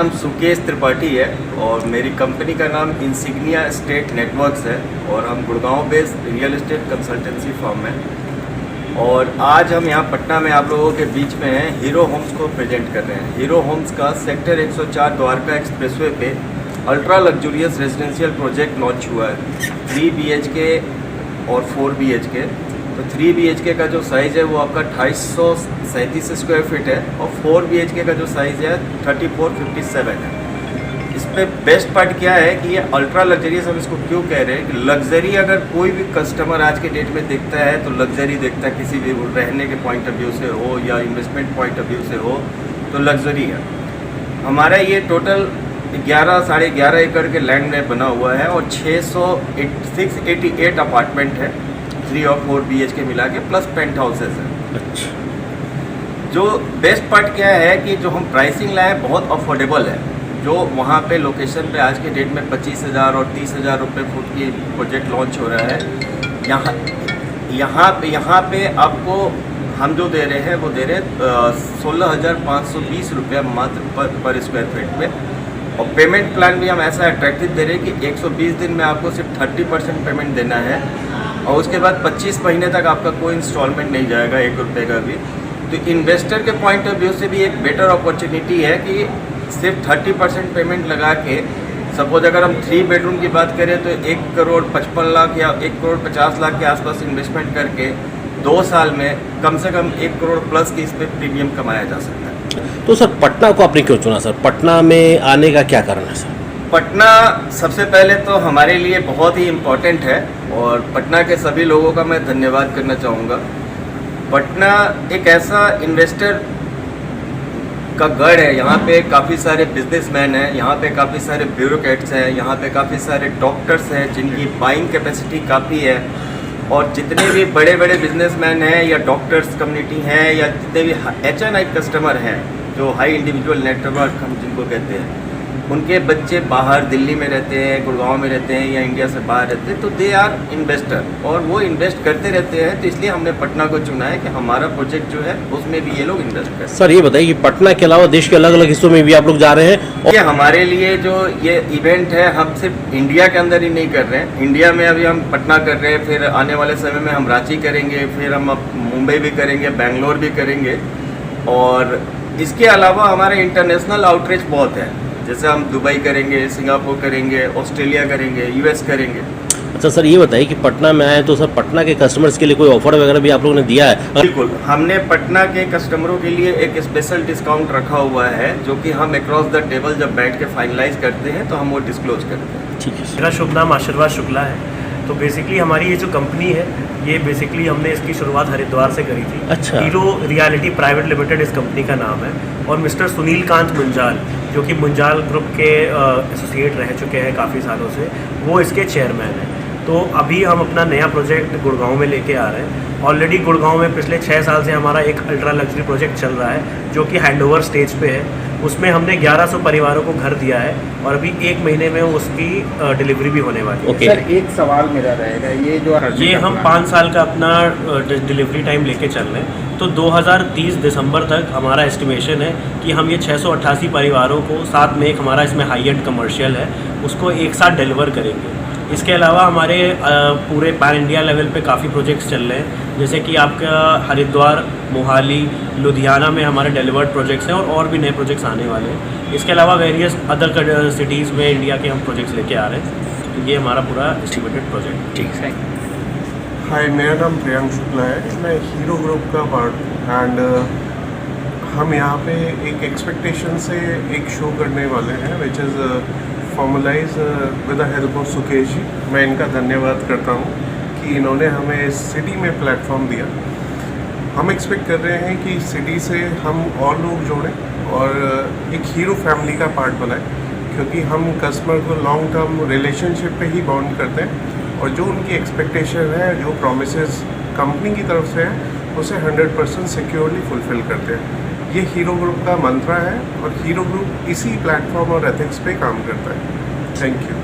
नाम सुकेश त्रिपाठी है और मेरी कंपनी का नाम इंसिग्निया एस्टेट नेटवर्क्स है और हम Gurgaon based real estate consultancy firm है। और आज हम यहाँ पटना में आप लोगों के बीच में हैं, हीरो होम्स को प्रेजेंट कर रहे हैं। हीरो होम्स का सेक्टर 104 द्वारका एक्सप्रेसवे पे ultra luxurious residential project launch हुआ है, 3 BHK और 4 BHK। तो 3 BHK का जो साइज़ है वो आपका 2837 स्क्वायर फीट है और 4 BHK का जो साइज़ है 3457 है। इस पर बेस्ट पार्ट क्या है कि ये अल्ट्रा लग्जरियस हम इसको क्यों कह रहे हैं कि लग्जरी अगर कोई भी कस्टमर आज के डेट में देखता है तो लग्जरी देखता है, किसी भी रहने के पॉइंट ऑफ व्यू से हो या इन्वेस्टमेंट पॉइंट ऑफ व्यू से हो तो लग्जरी है। हमारा ये टोटल 11-11.5 एकड़ के लैंड में बना हुआ है और 688 अपार्टमेंट है, 3 और 4 BHK मिला के प्लस पेंट हाउसेज है। अच्छा, जो बेस्ट पार्ट क्या है कि जो हम प्राइसिंग लाए बहुत अफोर्डेबल है। जो वहाँ पे लोकेशन पे आज के डेट में 25,000 और 30,000 रुपये फुट की प्रोजेक्ट लॉन्च हो रहा है। यहाँ पे आपको हम जो दे रहे हैं वो दे रहे हैं 16,520 रुपये मात्र पर स्क्वायर फीट पे। और पेमेंट प्लान भी हम ऐसा अट्रैक्टिव दे रहे हैं कि 120 दिन में आपको सिर्फ 30% पेमेंट देना है और उसके बाद 25 महीने तक आपका कोई इंस्टॉलमेंट नहीं जाएगा, 1 रुपये का भी। तो इन्वेस्टर के पॉइंट ऑफ व्यू से भी एक बेटर अपॉर्चुनिटी है कि सिर्फ 30% पेमेंट लगा के, सपोज अगर हम 3 बेडरूम की बात करें तो 1,55,00,000 या 1,50,00,000 के आसपास इन्वेस्टमेंट करके 2 साल में कम से कम 1 करोड़ प्लस की इस पर प्रीमियम कमाया जा सकता है। तो सर पटना को आपने क्यों चुना सर? पटना में आने का क्या कारण है सर? पटना सबसे पहले तो हमारे लिए बहुत ही इम्पोर्टेंट है और पटना के सभी लोगों का मैं धन्यवाद करना चाहूँगा। पटना एक ऐसा इन्वेस्टर का गढ़ है, यहाँ पे काफ़ी सारे बिजनेसमैन हैं, यहाँ पे काफ़ी सारे ब्यूरोक्रेट्स हैं, यहाँ पे काफ़ी सारे डॉक्टर्स हैं जिनकी बाइंग कैपेसिटी काफ़ी है। और जितने भी बड़े बड़े बिजनेसमैन हैं या डॉक्टर्स कम्युनिटी हैं या जितने भी HNI कस्टमर हैं, जो हाई इंडिविजुअल नेटवर्क हम जिनको कहते हैं, उनके बच्चे बाहर दिल्ली में रहते हैं, गुड़गांव में रहते हैं या इंडिया से बाहर रहते हैं, तो दे आर इन्वेस्टर और वो इन्वेस्ट करते रहते हैं। तो इसलिए हमने पटना को चुना है कि हमारा प्रोजेक्ट जो है उसमें भी ये लोग इन्वेस्ट करें। सर ये बताइए कि पटना के अलावा देश के अलग अलग हिस्सों में भी आप लोग जा रहे हैं? ये हमारे लिए जो ये इवेंट है हम सिर्फ इंडिया के अंदर ही नहीं कर रहे हैं। इंडिया में अभी हम पटना कर रहे हैं, फिर आने वाले समय में हम रांची करेंगे, फिर हम मुंबई भी करेंगे, बेंगलोर भी करेंगे। और इसके अलावा हमारे इंटरनेशनल आउटरीच बहुत है, जैसे हम दुबई करेंगे, सिंगापुर करेंगे, ऑस्ट्रेलिया करेंगे, US करेंगे। अच्छा सर ये बताइए कि पटना में आए तो सर पटना के कस्टमर्स के लिए कोई ऑफर वगैरह भी आप लोगों ने दिया है? बिल्कुल, हमने पटना के कस्टमरों के लिए एक स्पेशल डिस्काउंट रखा हुआ है जो कि हम अक्रॉस द टेबल जब बैठ के फाइनलाइज करते हैं तो हम वो डिस्क्लोज करते हैं। ठीक है। मेरा शुभ नाम आशीर्वाद शुक्ला है। तो बेसिकली हमारी ये जो कंपनी है ये बेसिकली हमने इसकी शुरुआत हरिद्वार से करी थी। अच्छा। हीरो रियलिटी प्राइवेट लिमिटेड इस कंपनी का नाम है और मिस्टर सुनील कांत मुंजाल जो कि मुंजाल ग्रुप के एसोसिएट रह चुके हैं काफ़ी सालों से, वो इसके चेयरमैन हैं। तो अभी हम अपना नया प्रोजेक्ट गुड़गांव में लेके आ रहे हैं। ऑलरेडी गुड़गांव में पिछले 6 साल से हमारा एक अल्ट्रा लग्जरी प्रोजेक्ट चल रहा है जो कि हैंडओवर स्टेज पे है। उसमें हमने 1100 परिवारों को घर दिया है और अभी 1 महीने में उसकी डिलीवरी भी होने वाली है। ओके। सर एक सवाल मेरा रहेगा, ये हम 5 साल का अपना डिलीवरी टाइम लेके चल रहे हैं। तो 2030 दिसंबर तक हमारा एस्टिमेशन है कि हम ये 688 परिवारों को, साथ में एक हमारा इसमें हाई एंड कमर्शियल है, उसको एक साथ डिलीवर करेंगे। इसके अलावा हमारे पूरे पैन इंडिया लेवल पे काफ़ी प्रोजेक्ट्स चल रहे हैं, जैसे कि आपका हरिद्वार, मोहाली, लुधियाना में हमारे डिलीवर्ड प्रोजेक्ट्स हैं और भी नए प्रोजेक्ट्स आने वाले हैं। इसके अलावा वेरियस अदर सिटीज़ में इंडिया के हम प्रोजेक्ट्स लेके आ रहे हैं। तो ये हमारा पूरा एस्टिमेटेड प्रोजेक्ट। ठीक है। हाय, मेरा नाम प्रियांक शुक्ला है, मैं हीरो ग्रुप का पार्ट एंड हम यहाँ पे एक एक्सपेक्टेशन से एक शो करने वाले हैं which is formalize with the help of Sukesh ji. मैं इनका धन्यवाद करता हूँ कि इन्होंने हमें सिटी में प्लेटफॉर्म दिया। हम एक्सपेक्ट कर रहे हैं कि सिटी से हम और लोग जोड़ें और एक हीरो फैमिली का पार्ट बनाएं, क्योंकि हम कस्टमर को लॉन्ग टर्म रिलेशनशिप पे ही बॉन्ड करते हैं और जो उनकी एक्सपेक्टेशन है, जो प्रॉमिसेस कंपनी की तरफ से है, उसे 100% सिक्योरली फुलफिल करते हैं। ये हीरो ग्रुप का मंत्र है और हीरो ग्रुप इसी प्लेटफॉर्म और एथिक्स पे काम करता है। Thank you.